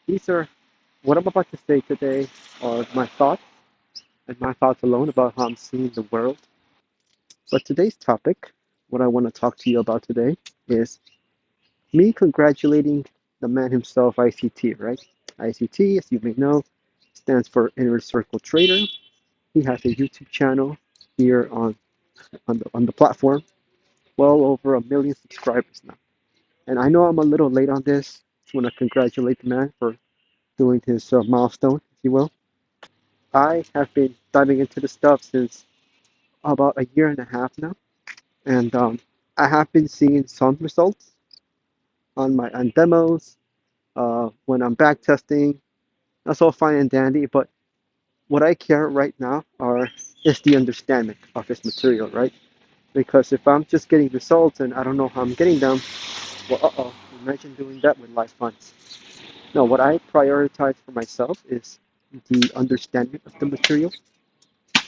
These are what I'm about to say today are my thoughts and my thoughts alone about how I'm seeing the world. But today's topic, what I want to talk to you about today, is me congratulating the man himself, ICT, right? ICT, as you may know, stands for Inner Circle Trader. He has a YouTube channel here on the platform, well over 1 million subscribers now. And I know I'm a little late on this. Just want to congratulate the man for doing his milestone, if you will. I have been diving into the stuff since about a year and a half now, and I have been seeing some results on demos when I'm back testing. That's all fine and dandy, but what I care right now is the understanding of this material, right? Because if I'm just getting results and I don't know how I'm getting them, well, imagine doing that with live funds. No, what I prioritize for myself is the understanding of the material,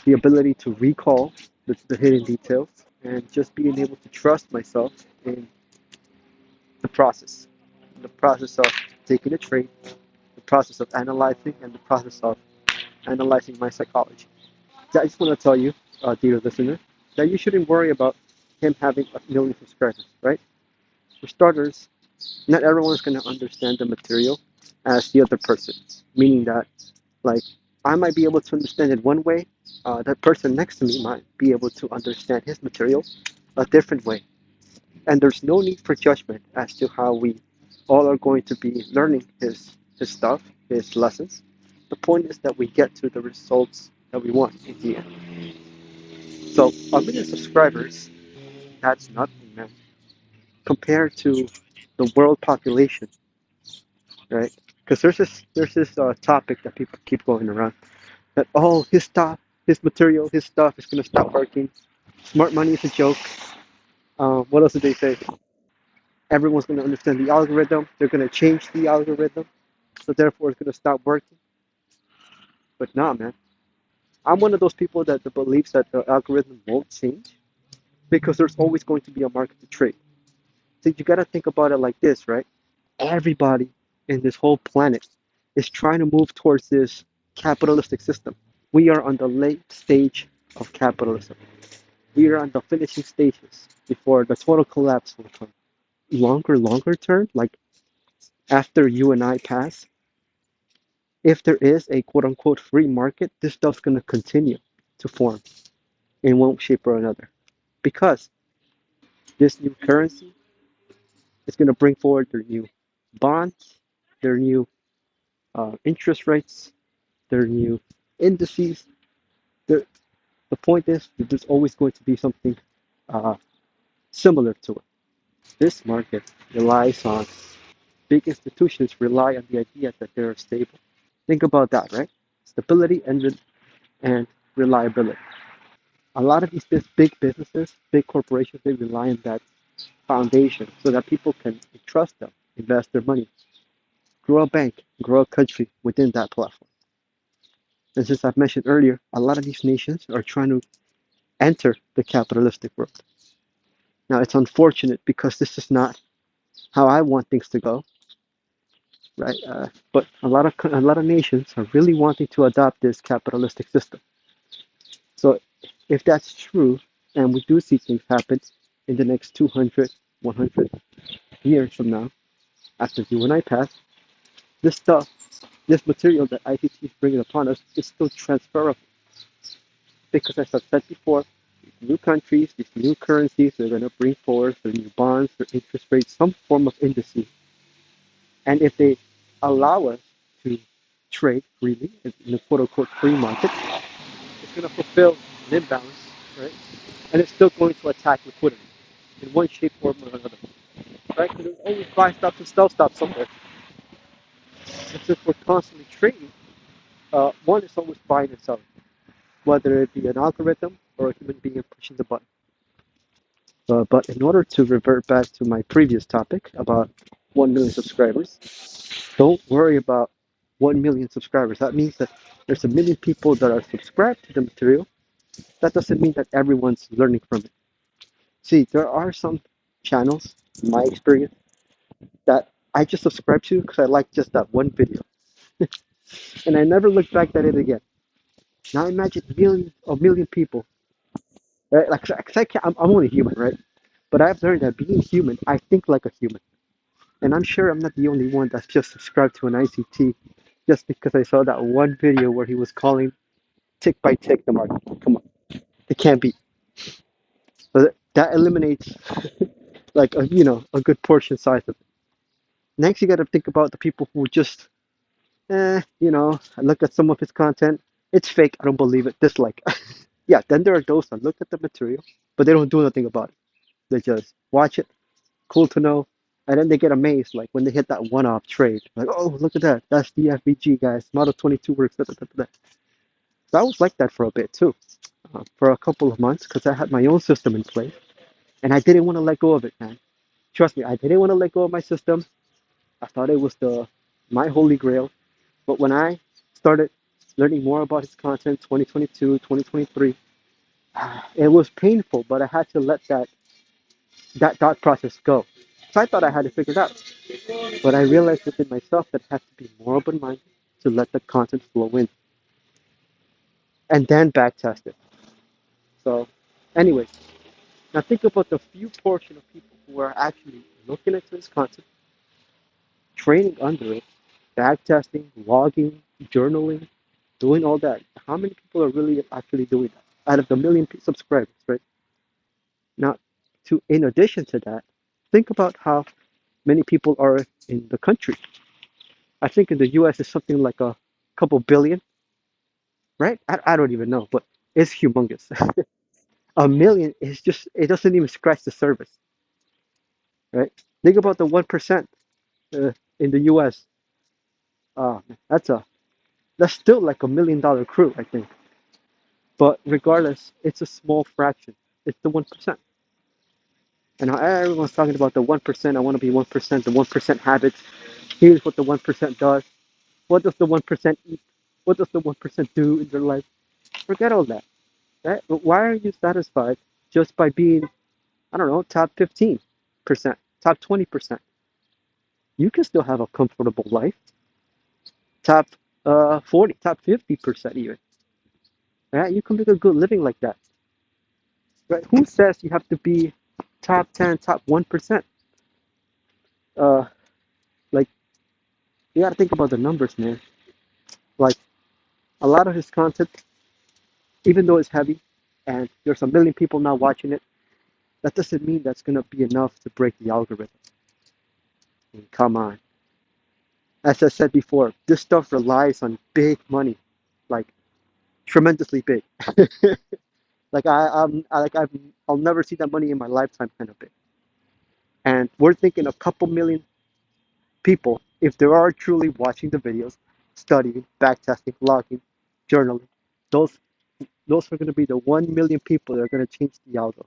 the ability to recall the hidden details, and just being able to trust myself in the process, the process of taking a trade, the process of analyzing, and the process of analyzing my psychology. So I just want to tell you, dear listener, that you shouldn't worry about him having 1 million subscribers, right? For starters, not everyone's going to understand the material as the other person, meaning that, like, I might be able to understand it one way, that person next to me might be able to understand his material a different way. And there's no need for judgment as to how we all are going to be learning his stuff, his lessons. The point is that we get to the results that we want in the end. So 1 million subscribers, that's nothing, man, compared to the world population, right? Because there's this topic that people keep going around that, oh, his stuff, his material, his stuff is gonna stop working. Smart money is a joke. What else did they say? Everyone's gonna understand the algorithm. They're gonna change the algorithm, so therefore it's gonna stop working. But nah, man. I'm one of those people that believes that the algorithm won't change because there's always going to be a market to trade. So you gotta think about it like this, right? Everybody in this whole planet is trying to move towards this capitalistic system. We are on the late stage of capitalism. We are on the finishing stages before the total collapse will come. Longer term, like after you and I pass, if there is a quote unquote free market, this stuff's going to continue to form in one shape or another. Because this new currency is going to bring forward their new bonds, their new interest rates, their new indices. Their, the point is that there's always going to be something uh, similar to it. This market relies on big institutions rely on the idea that they're stable. Think about that, right? Stability and reliability. A lot of these big businesses, big corporations, they rely on that foundation so that people can trust them, invest their money, grow a bank, grow a country within that platform. And since I've mentioned earlier, a lot of these nations are trying to enter the capitalistic world. Now, it's unfortunate because this is not how I want things to go, right? But a lot of nations are really wanting to adopt this capitalistic system. So if that's true, and we do see things happen in the next 200, 100 years from now, after you and I pass, this stuff, this material that ICT is bringing upon us is still transferable. Because as I've said before, these new countries, these new currencies, they're going to bring forward their new bonds, their interest rates, some form of indices. And if they allow us to trade freely in a quote unquote free market, it's going to fulfill an imbalance, right? And it's still going to attack liquidity in one shape, form, or another, right? Because there's always buy stops and sell stops somewhere. And since we're constantly trading, one is always buying and selling, whether it be an algorithm or a human being pushing the button. But in order to revert back to my previous topic about 1 million subscribers, don't worry about 1 million subscribers. That means that there's 1 million people that are subscribed to the material. That doesn't mean that everyone's learning from it. See, there are some channels, in my experience, that I just subscribed to because I liked just that one video, and I never looked back at it again. Now imagine a million people, right? Like, 'cause I can't, I'm only human, right? But I've learned that being human, I think like a human, and I'm sure I'm not the only one that's just subscribed to an ICT just because I saw that one video where he was calling tick by tick the market. Come on, it can't be. But that eliminates like a good portion size of it. Next, you got to think about the people who just I look at some of his content. It's fake. I don't believe it. Dislike. Yeah, then there are those that look at the material, but they don't do nothing about it. They just watch it. Cool to know. And then they get amazed, like when they hit that one-off trade. Like, oh, look at that. That's the FVG, guys. Model 22 works. Da, da, da, da. So I was like that for a bit too, for a couple of months, because I had my own system in place, and I didn't want to let go of it, man. Trust me, I didn't want to let go of my system. I thought it was the my holy grail. But when I started learning more about his content, 2022, 2023, it was painful, but I had to let that thought process go. So I thought I had it figured out, but I realized within myself that I have to be more open-minded to let the content flow in and then backtest it. So, anyways, now think about the few portion of people who are actually looking into this content, training under it, backtesting, logging, journaling, doing all that. How many people are really actually doing that out of the million subscribers, right? Now, in addition to that, think about how many people are in the country. I think in the U.S. it's something like a couple billion, right? I don't even know, but it's humongous. A million is just it doesn't even scratch the surface, right? Think about the 1% in the U.S. That's that's still like $1 million crew, I think. But regardless, it's a small fraction. It's the 1%. And everyone's talking about the 1%. I want to be 1%, the 1% habits. Here's what the 1% does. What does the 1% eat? What does the 1% do in their life? Forget all that. Right? But why are you satisfied just by being, I don't know, top 15%, top 20%? You can still have a comfortable life. Top 40, top 50% even. Right? You can make a good living like that. Right? Who says you have to be top 10, top 1%? Uh, like, you gotta think about the numbers, man. Like, a lot of his content, even though it's heavy, and there's a million people now watching it, that doesn't mean that's gonna be enough to break the algorithm. I mean, come on. As I said before, this stuff relies on big money, like tremendously big. Like I'll never see that money in my lifetime, kind of big. And we're thinking a couple million people, if they are truly watching the videos, studying, backtesting, logging, journaling, those those are going to be the 1 million people that are going to change the algo.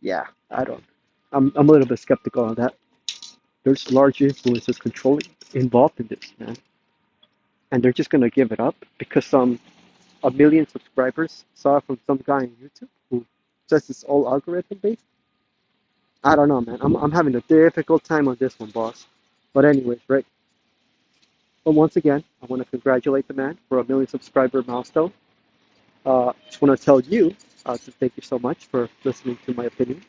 Yeah, I don't. I'm a little bit skeptical on that. There's large influencers controlling involved in this, man, and they're just going to give it up because some a million subscribers saw it from some guy on YouTube who says it's all algorithm based. I don't know, man. I'm having a difficult time on this one, boss. But anyways, right. But once again, I want to congratulate the man for a million subscriber milestone. Just want to tell you to thank you so much for listening to my opinion.